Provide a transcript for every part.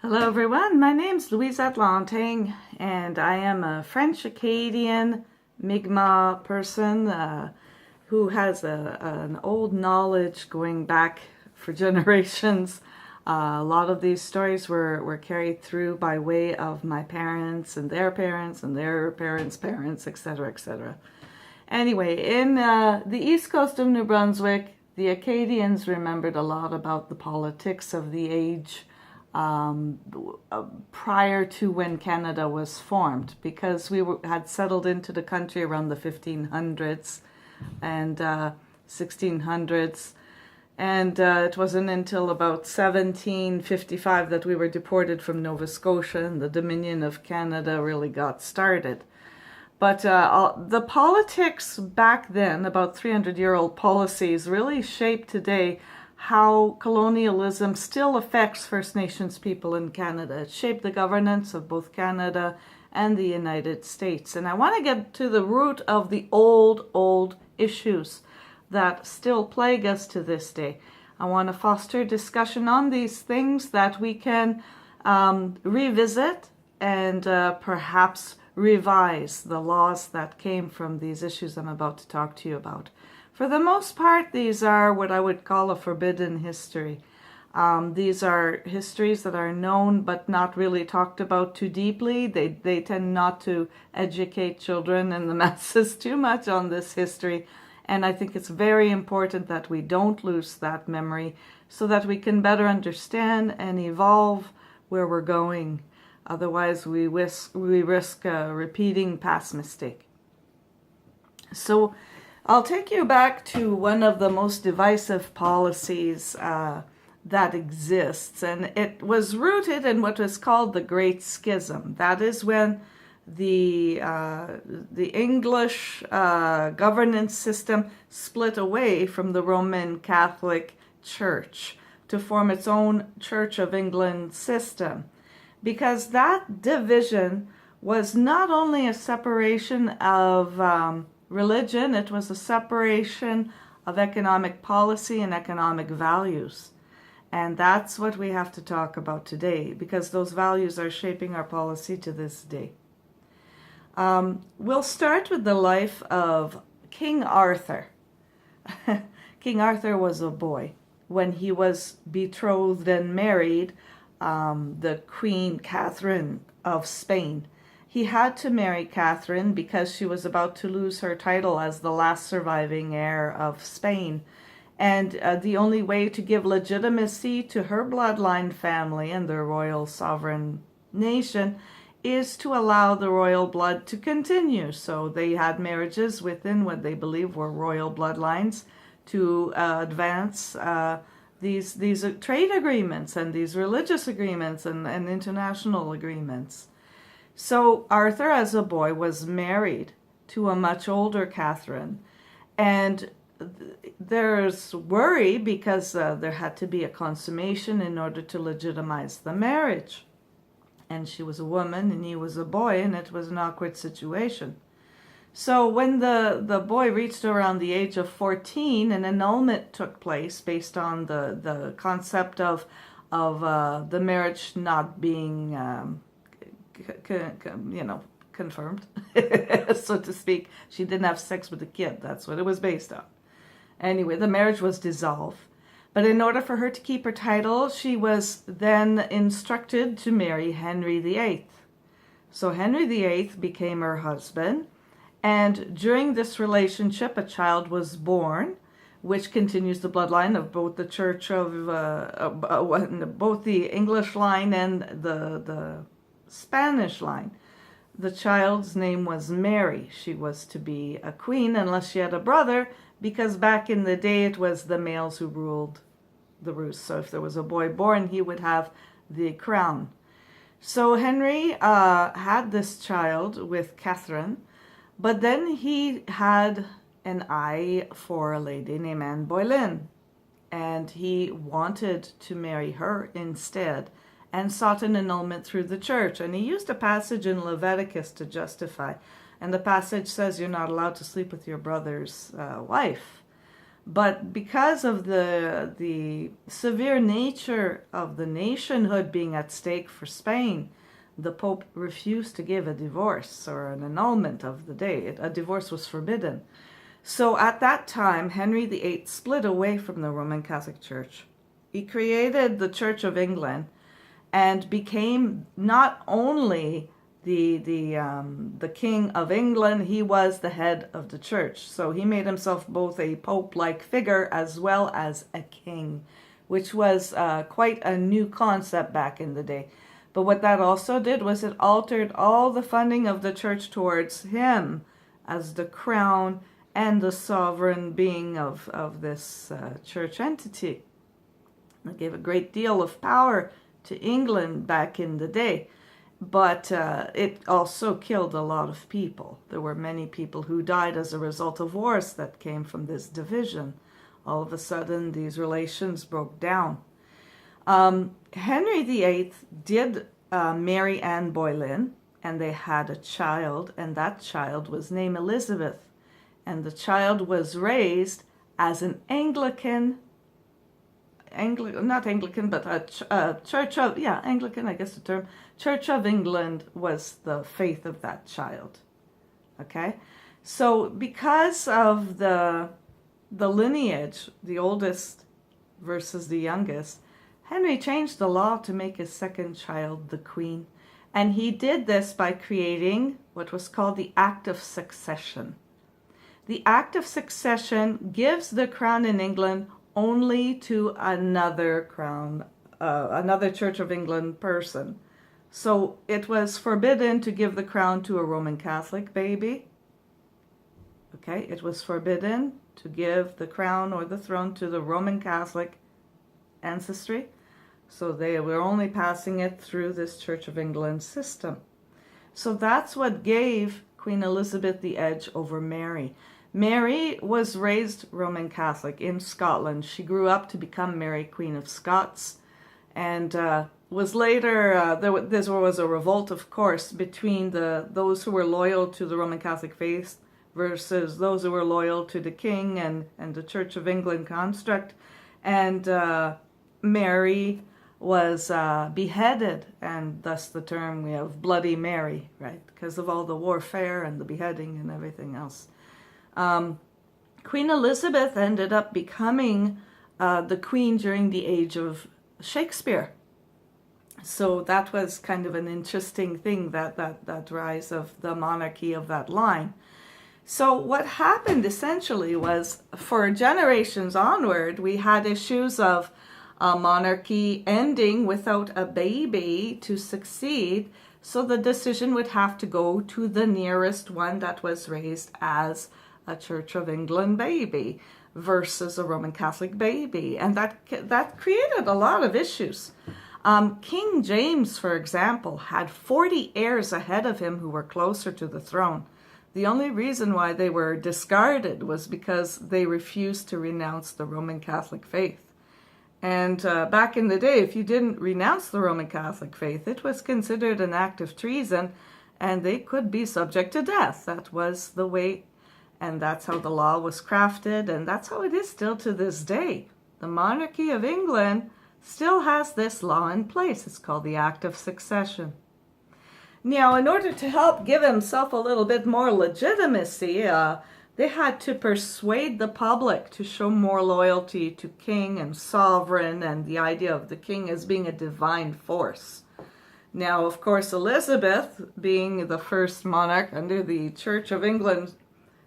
Hello everyone, my name's Louise Atlanting and I am a French Acadian Mi'kmaw person who has an old knowledge going back for generations. A lot of these stories were carried through by way of my parents and their parents and their parents' parents, etc., etc. Anyway, in the east coast of New Brunswick, the Acadians remembered a lot about the politics of the age prior to when Canada was formed, because had settled into the country around the 1500s and 1600s. And it wasn't until about 1755 that we were deported from Nova Scotia and the Dominion of Canada really got started. But the politics back then, about 300-year-old policies, really shape today how colonialism still affects First Nations people in Canada. It shaped the governance of both Canada and the United States. And I want to get to the root of the old issues that still plague us to this day. I want to foster discussion on these things that we can revisit and perhaps revise the laws that came from these issues I'm about to talk to you about. For the most part, these are what I would call a forbidden history. These are histories that are known but not really talked about too deeply. They tend not to educate children and the masses too much on this history. And I think it's very important that we don't lose that memory so that we can better understand and evolve where we're going. Otherwise, we risk repeating past mistake. So I'll take you back to one of the most divisive policies that exists, and it was rooted in what was called the Great Schism. That is when the English governance system split away from the Roman Catholic Church to form its own Church of England system, because that division was not only a separation of religion, it was a separation of economic policy and economic values. And that's what we have to talk about today, because those values are shaping our policy to this day. We'll start with the life of King Arthur. King Arthur was a boy when he was betrothed and married the Queen Catherine of Spain. He had to marry Catherine because she was about to lose her title as the last surviving heir of Spain. And the only way to give legitimacy to her bloodline family and their royal sovereign nation is to allow the royal blood to continue. So they had marriages within what they believe were royal bloodlines to advance these trade agreements and these religious agreements and international agreements. So Arthur, as a boy, was married to a much older Catherine, and there's worry because there had to be a consummation in order to legitimize the marriage. And she was a woman and he was a boy, and it was an awkward situation. So when the boy reached around the age of 14, an annulment took place based on the concept of the marriage not being confirmed, so to speak. She didn't have sex with the kid. That's what it was based on. Anyway, the marriage was dissolved. But in order for her to keep her title, she was then instructed to marry Henry VIII. So Henry VIII became her husband. And during this relationship, a child was born, which continues the bloodline of both the Church of, both the English line and the Spanish line. The child's name was Mary. She was to be a queen unless she had a brother, because back in the day it was the males who ruled the roost. So if there was a boy born, he would have the crown. So Henry had this child with Catherine, but then he had an eye for a lady named Anne Boleyn, and he wanted to marry her instead, and sought an annulment through the church. And he used a passage in Leviticus to justify. And the passage says you're not allowed to sleep with your brother's wife. But because of the severe nature of the nationhood being at stake for Spain, the Pope refused to give a divorce or an annulment of the day. A divorce was forbidden. So at that time, Henry VIII split away from the Roman Catholic Church. He created the Church of England and became not only the King of England, he was the head of the church. So he made himself both a pope-like figure as well as a king, which was quite a new concept back in the day. But what that also did was it altered all the funding of the church towards him as the crown and the sovereign being of this church entity. It gave a great deal of power to England back in the day. But it also killed a lot of people. There were many people who died as a result of wars that came from this division. All of a sudden, these relations broke down. Henry VIII did marry Anne Boleyn, and they had a child, and that child was named Elizabeth. And the child was raised as an Anglican, not Anglican, but a Church of, Anglican, I guess the term, Church of England was the faith of that child. Okay? So because of the lineage, the oldest versus the youngest, Henry changed the law to make his second child the queen. And he did this by creating what was called the Act of Succession. The Act of Succession gives the crown in England only to another crown, another Church of England person. So it was forbidden to give the crown to a Roman Catholic baby. Okay, it was forbidden to give the crown or the throne to the Roman Catholic ancestry. So they were only passing it through this Church of England system. So that's what gave Queen Elizabeth the edge over Mary. Mary was raised Roman Catholic in Scotland. She grew up to become Mary, Queen of Scots, and was later, there was a revolt, of course, between those who were loyal to the Roman Catholic faith versus those who were loyal to the king and the Church of England construct. And Mary was beheaded, and thus the term we have Bloody Mary, right? Because of all the warfare and the beheading and everything else. Queen Elizabeth ended up becoming the queen during the age of Shakespeare. So that was kind of an interesting thing, that rise of the monarchy of that line. So what happened essentially was, for generations onward, we had issues of a monarchy ending without a baby to succeed. So the decision would have to go to the nearest one that was raised as a Church of England baby versus a Roman Catholic baby. And that created a lot of issues. King James, for example, had 40 heirs ahead of him who were closer to the throne. The only reason why they were discarded was because they refused to renounce the Roman Catholic faith. And back in the day, if you didn't renounce the Roman Catholic faith, it was considered an act of treason, and they could be subject to death. That was the way, and that's how the law was crafted, and that's how it is still to this day. The monarchy of England still has this law in place. It's called the Act of Succession. Now, in order to help give himself a little bit more legitimacy, they had to persuade the public to show more loyalty to king and sovereign, and the idea of the king as being a divine force. Now, of course, Elizabeth, being the first monarch under the Church of England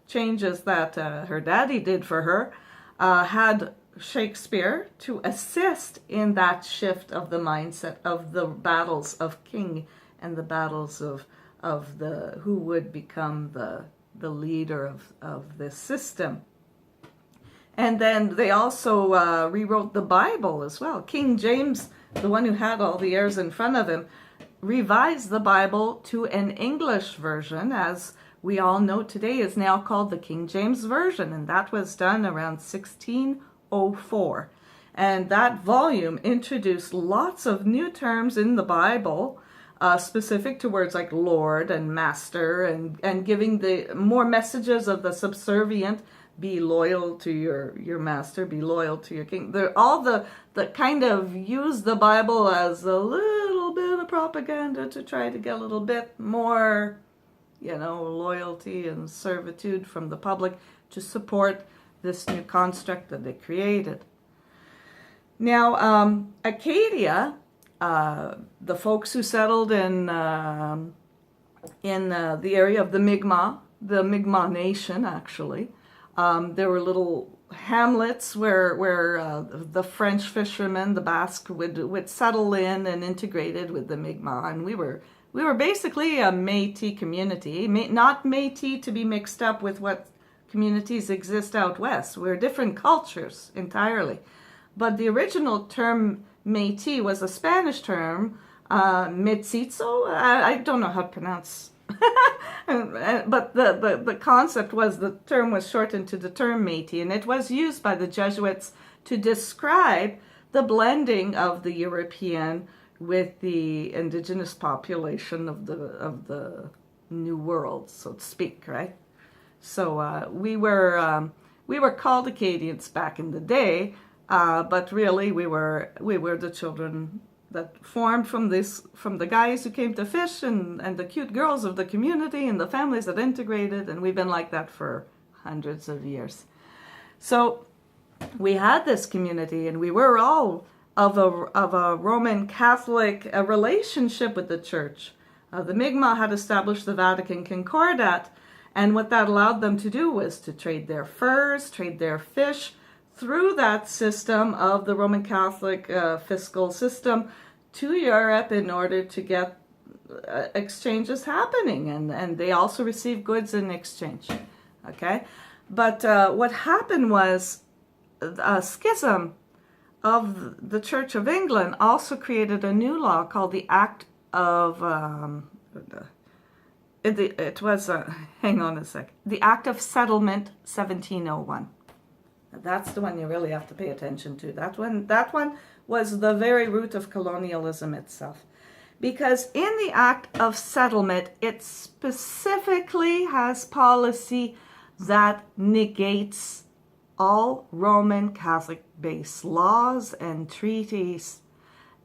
changes that her daddy did for her, had Shakespeare to assist in that shift of the mindset of the battles of king and the battles of the who would become the leader of this system. And then they also rewrote the Bible as well. King James, the one who had all the heirs in front of him, revised the Bible to an English version, as we all know today is now called the King James Version, and that was done around 1604. And that volume introduced lots of new terms in the Bible, specific to words like Lord and Master, and giving the more messages of the subservient, be loyal to your master, be loyal to your king. They're all the kind of use the Bible as a little bit of propaganda to try to get a little bit more, loyalty and servitude from the public to support this new construct that they created. Now, Acadia, the folks who settled in the area of the Mi'kmaw Nation, actually, there were little hamlets where the French fishermen, the Basque, would settle in and integrated with the Mi'kmaw, and we were basically a Métis community, not Métis to be mixed up with what communities exist out west. We're different cultures entirely. But the original term Métis was a Spanish term, mestizo. I don't know how to pronounce. But the concept was the term was shortened to the term Métis, and it was used by the Jesuits to describe the blending of the European with the indigenous population of the New World, so to speak, right? So we were called Acadians back in the day. But really, we were the children that formed from the guys who came to fish and the cute girls of the community and the families that integrated, and we've been like that for hundreds of years. So we had this community, and we were all of a Roman Catholic relationship with the church. The Mi'kmaw had established the Vatican Concordat, and what that allowed them to do was to trade their furs, trade their fish, through that system of the Roman Catholic fiscal system to Europe in order to get exchanges happening. And they also received goods in exchange. Okay? But what happened was a schism of the Church of England also created a new law called the Act of... hang on a sec. The Act of Settlement 1701. That's the one you really have to pay attention to. That one was the very root of colonialism itself. Because in the Act of Settlement, it specifically has policy that negates all Roman Catholic-based laws and treaties.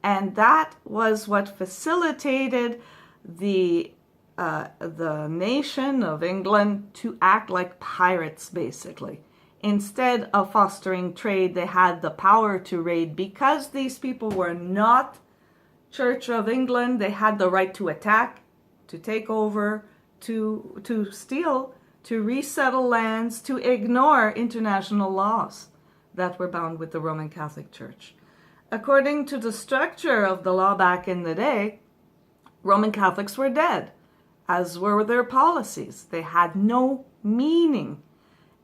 And that was what facilitated the nation of England to act like pirates, basically. Instead of fostering trade, they had the power to raid. Because these people were not Church of England, they had the right to attack, to take over, to steal, to resettle lands, to ignore international laws that were bound with the Roman Catholic Church. According to the structure of the law back in the day, Roman Catholics were dead, as were their policies. They had no meaning.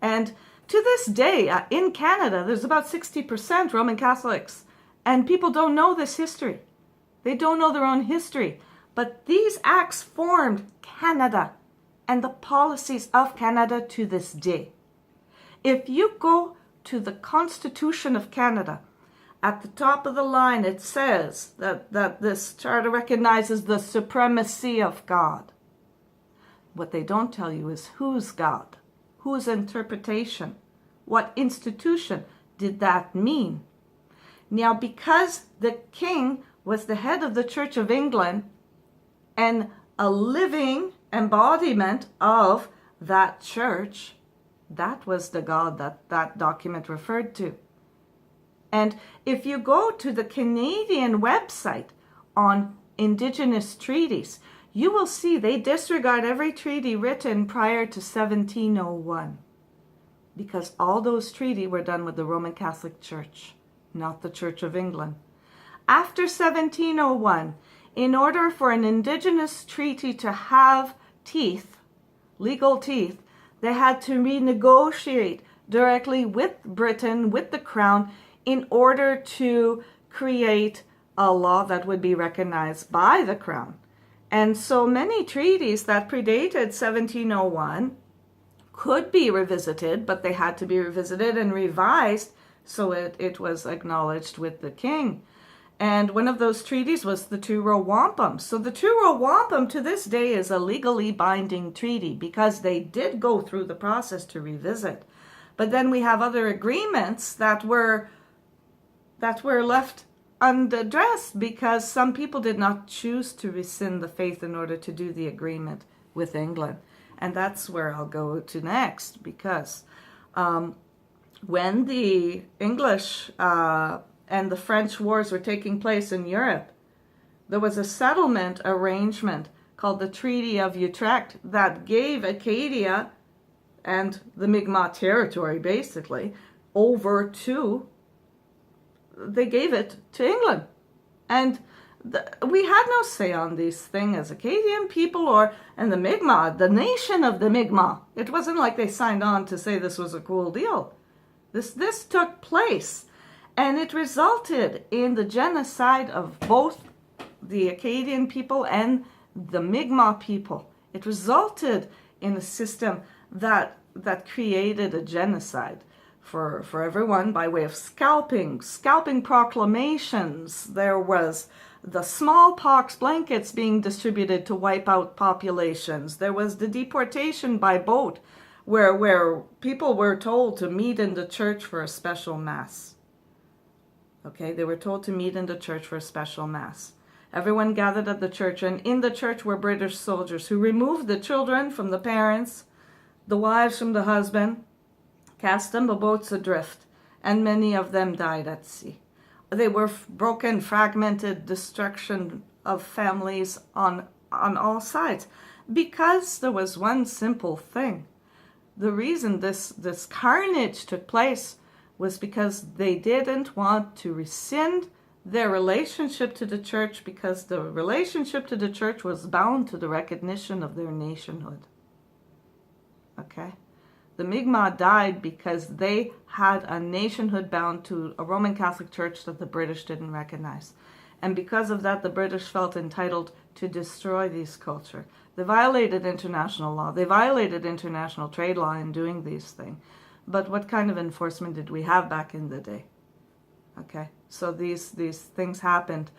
And to this day, in Canada, there's about 60% Roman Catholics, and people don't know this history. They don't know their own history. But these acts formed Canada and the policies of Canada to this day. If you go to the Constitution of Canada, at the top of the line it says that this charter recognizes the supremacy of God. What they don't tell you is whose God? Whose interpretation? What institution did that mean? Now, because the king was the head of the Church of England and a living embodiment of that church, that was the God that document referred to. And if you go to the Canadian website on Indigenous treaties, you will see they disregard every treaty written prior to 1701, because all those treaties were done with the Roman Catholic Church, not the Church of England. After 1701, in order for an Indigenous treaty to have teeth, legal teeth, they had to renegotiate directly with Britain, with the Crown, in order to create a law that would be recognized by the Crown. And so many treaties that predated 1701 could be revisited, but they had to be revisited and revised so it was acknowledged with the king. And one of those treaties was the Truro Wampum. So the Truro Wampum to this day is a legally binding treaty because they did go through the process to revisit. But then we have other agreements that were left unaddressed because some people did not choose to rescind the faith in order to do the agreement with England. And that's where I'll go to next, because when the English and the French wars were taking place in Europe, there was a settlement arrangement called the Treaty of Utrecht that gave Acadia and the Mi'kmaw territory, basically, they gave it to England. And we had no say on these things as Acadian people and the Mi'kmaw, the nation of the Mi'kmaw. It wasn't like they signed on to say this was a cool deal. This took place, and it resulted in the genocide of both the Acadian people and the Mi'kmaw people. It resulted in a system that created a genocide for everyone by way of scalping proclamations. There was the smallpox blankets being distributed to wipe out populations. There was the deportation by boat, where people were told to meet in the church for a special mass. Okay, they were told to meet in the church for a special mass. Everyone gathered at the church, and in the church were British soldiers who removed the children from the parents, the wives from the husband, cast them the boats adrift, and many of them died at sea. They were broken, fragmented, destruction of families on all sides, because there was one simple thing. The reason this carnage took place was because they didn't want to rescind their relationship to the church, because the relationship to the church was bound to the recognition of their nationhood. Okay? The Mi'kmaw died because they had a nationhood bound to a Roman Catholic Church that the British didn't recognize. And because of that, the British felt entitled to destroy these culture. They violated international law. They violated international trade law in doing these things. But what kind of enforcement did we have back in the day? Okay, so these things happened.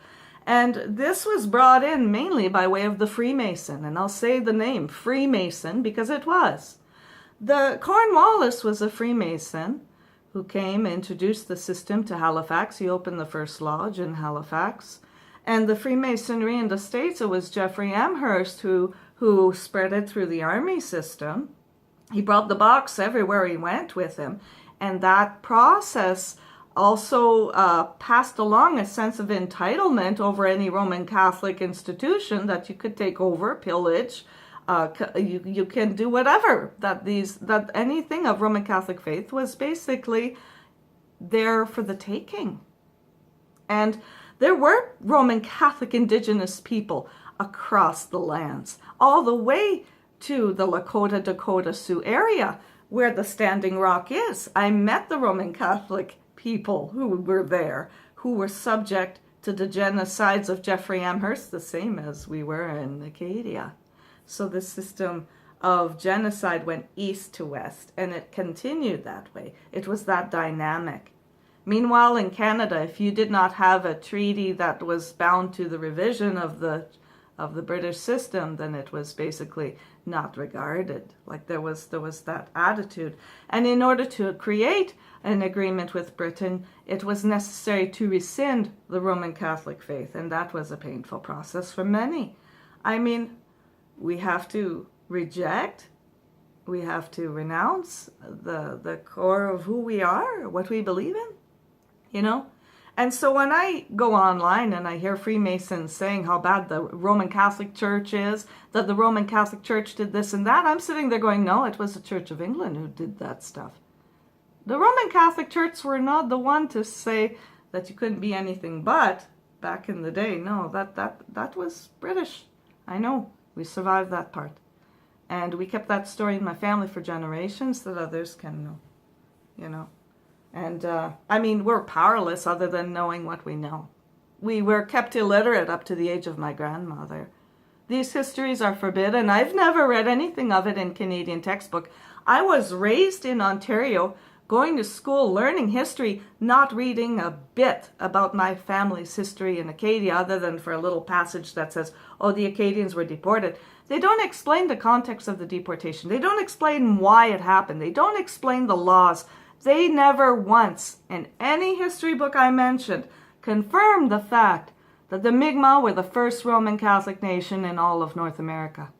And this was brought in mainly by way of the Freemason. And I'll say the name Freemason because it was. The Cornwallis was a Freemason who came, introduced the system to Halifax. He opened the first lodge in Halifax. And the Freemasonry in the States, it was Jeffrey Amherst who spread it through the army system. He brought the box everywhere he went with him. And that process also passed along a sense of entitlement over any Roman Catholic institution that you could take over, pillage. You can do whatever. That anything of Roman Catholic faith was basically there for the taking. And there were Roman Catholic indigenous people across the lands, all the way to the Lakota, Dakota, Sioux area, where the Standing Rock is. I met the Roman Catholic people who were there, who were subject to the genocides of Jeffrey Amherst, the same as we were in Acadia. So the system of genocide went east to west, and it continued that way. It was that dynamic. Meanwhile, in Canada, if you did not have a treaty that was bound to the revision of the British system, then it was basically not regarded. Like there was that attitude. And in order to create an agreement with Britain, it was necessary to rescind the Roman Catholic faith, and that was a painful process for many. I mean, we have to reject, we have to renounce the core of who we are, what we believe in, you know? And so when I go online and I hear Freemasons saying how bad the Roman Catholic Church is, that the Roman Catholic Church did this and that, I'm sitting there going, no, it was the Church of England who did that stuff. The Roman Catholic Church were not the one to say that you couldn't be anything but back in the day. No, that was British. I know. We survived that part. And we kept that story in my family for generations that others can know, you know. And, I mean, we're powerless other than knowing what we know. We were kept illiterate up to the age of my grandmother. These histories are forbidden. I've never read anything of it in Canadian textbook. I was raised in Ontario going to school, learning history, not reading a bit about my family's history in Acadia, other than for a little passage that says, oh, the Acadians were deported. They don't explain the context of the deportation. They don't explain why it happened. They don't explain the laws. They never once, in any history book I mentioned, confirmed the fact that the Mi'kmaw were the first Roman Catholic nation in all of North America.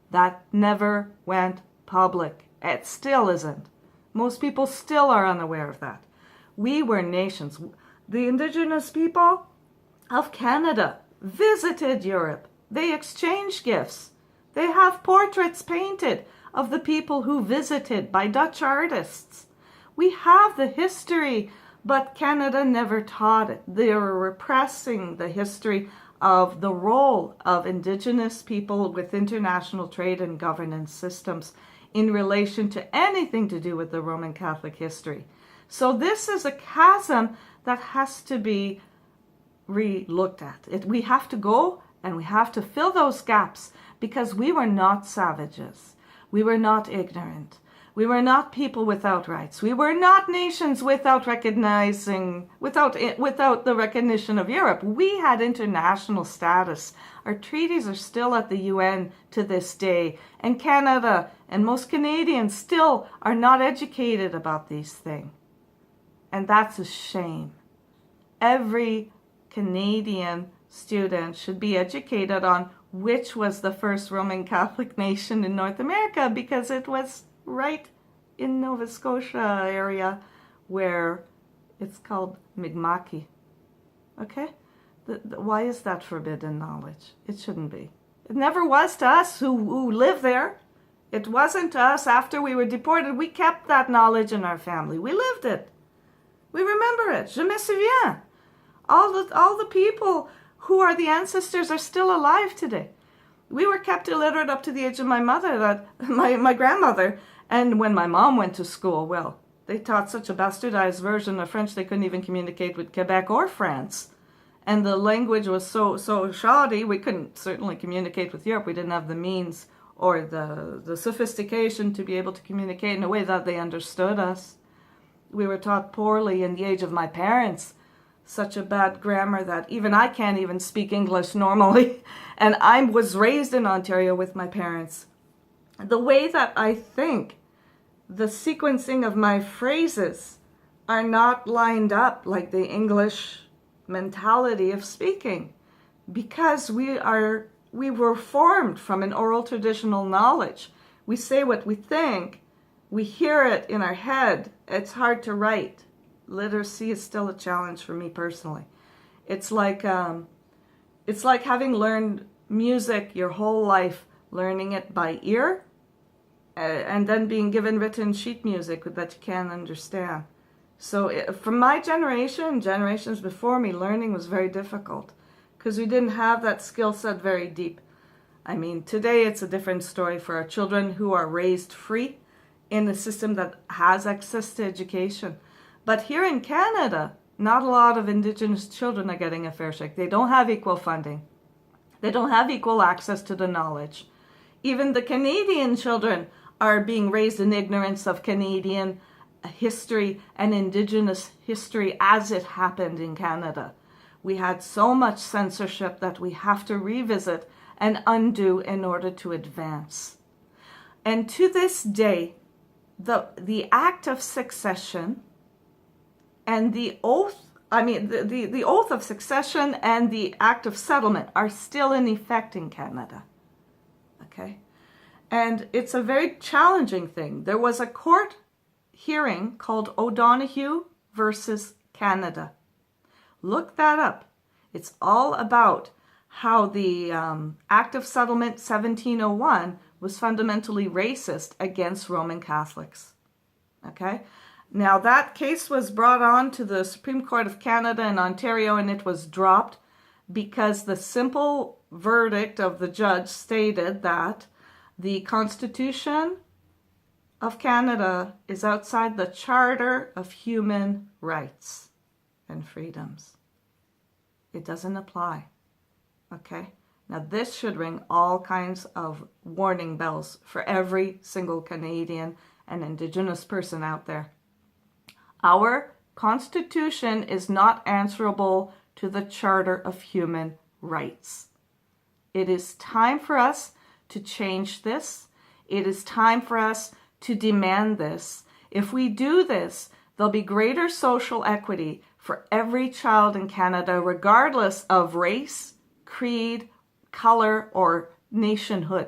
That never went public. It still isn't. Most people still are unaware of that. We were nations. The Indigenous people of Canada visited Europe. They exchanged gifts. They have portraits painted of the people who visited by Dutch artists. We have the history, but Canada never taught it. They were repressing the history of the role of Indigenous people with international trade and governance systems in relation to anything to do with the Roman Catholic history. So this is a chasm that has to be re-looked at. We have to go and we have to fill those gaps, because we were not savages. We were not ignorant. We were not people without rights. We were not nations without without the recognition of Europe. We had international status. Our treaties are still at the UN to this day. And Canada and most Canadians still are not educated about these things. And that's a shame. Every Canadian student should be educated on which was the first Roman Catholic nation in North America, because it was right in Nova Scotia area where it's called Mi'kmaw. Okay? Why is that forbidden knowledge? It shouldn't be. It never was to us who live there. It wasn't to us after we were deported. We kept that knowledge in our family. We lived it. We remember it. Je me souviens. All the people who are the ancestors are still alive today. We were kept illiterate up to the age of my mother, my grandmother. And when my mom went to school, well, they taught such a bastardized version of French they couldn't even communicate with Quebec or France. And the language was so shoddy, we couldn't certainly communicate with Europe. We didn't have the means or the sophistication to be able to communicate in a way that they understood us. We were taught poorly in the age of my parents. Such a bad grammar that even I can't even speak English normally. And I was raised in Ontario with my parents. The way that I think, the sequencing of my phrases are not lined up like the English mentality of speaking, because we were formed from an oral traditional knowledge. We say what we think, we hear it in our head. It's hard to write. Literacy is still a challenge for me personally. It's like having learned music your whole life, learning it by ear, and then being given written sheet music that you can't understand. So from my generation, generations before me, learning was very difficult because we didn't have that skill set very deep. I mean, today it's a different story for our children who are raised free in a system that has access to education. But here in Canada, not a lot of Indigenous children are getting a fair shake. They don't have equal funding. They don't have equal access to the knowledge. Even the Canadian children are being raised in ignorance of Canadian history and Indigenous history as it happened in Canada. We had so much censorship that we have to revisit and undo in order to advance. And to this day, the act of succession and the oath, the oath of succession and the act of settlement are still in effect in Canada. Okay? And it's a very challenging thing. There was a court hearing called ODonoghue versus Canada. Look that up. It's all about how the Act of Settlement 1701 was fundamentally racist against Roman Catholics. Okay? Now that case was brought on to the Supreme Court of Canada in Ontario, and it was dropped because the simple verdict of the judge stated that the Constitution of Canada is outside the Charter of Human Rights and Freedoms. It doesn't apply. Okay? Now this should ring all kinds of warning bells for every single Canadian and Indigenous person out there. Our Constitution is not answerable to the Charter of Human Rights. It is time for us to change this. It is time for us to demand this. If we do this, there'll be greater social equity for every child in Canada, regardless of race, creed, color, or nationhood.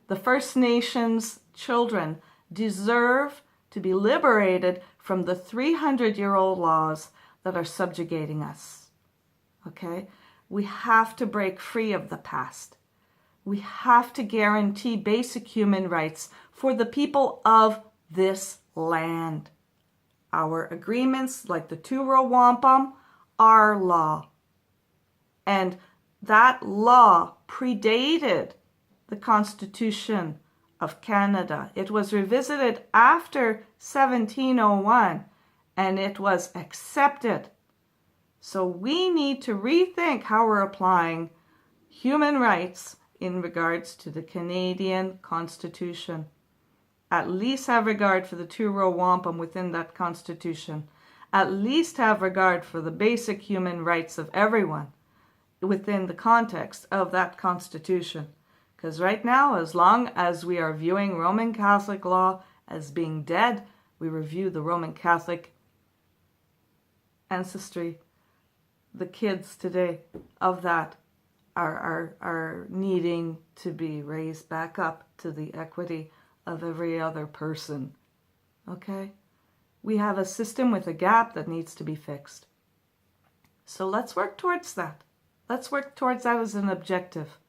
The First Nations children deserve to be liberated from the 300-year-old laws that are subjugating us. Okay? We have to break free of the past. We have to guarantee basic human rights for the people of this land. Our agreements, like the two-row wampum, are law. And that law predated the Constitution of Canada. It was revisited after 1701, and it was accepted. So we need to rethink how we're applying human rights in regards to the Canadian Constitution. At least have regard for the two-row wampum within that Constitution. At least have regard for the basic human rights of everyone within the context of that Constitution. Because right now, as long as we are viewing Roman Catholic law as being dead, we review the Roman Catholic ancestry. The kids today of that are needing to be raised back up to the equity of every other person. Okay? We have a system with a gap that needs to be fixed. So let's work towards that. Let's work towards that as an objective.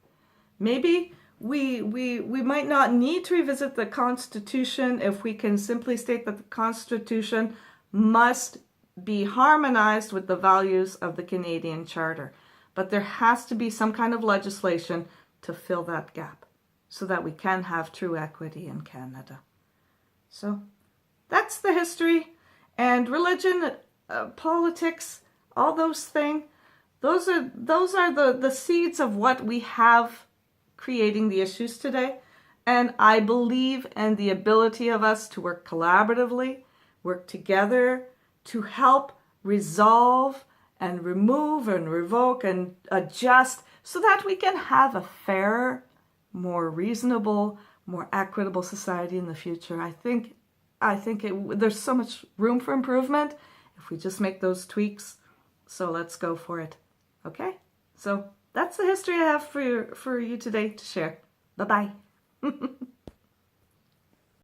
Maybe we might not need to revisit the Constitution if we can simply state that the Constitution must be harmonized with the values of the Canadian Charter. But there has to be some kind of legislation to fill that gap so that we can have true equity in Canada. So that's the history. And religion, politics, all those things, those are the seeds of what we have creating the issues today. And I believe in the ability of us to work collaboratively, work together to help resolve and remove and revoke and adjust so that we can have a fairer, more reasonable, more equitable society in the future. I think there's so much room for improvement if we just make those tweaks. So let's go for it. Okay? So that's the history I have for you today to share. Bye-bye.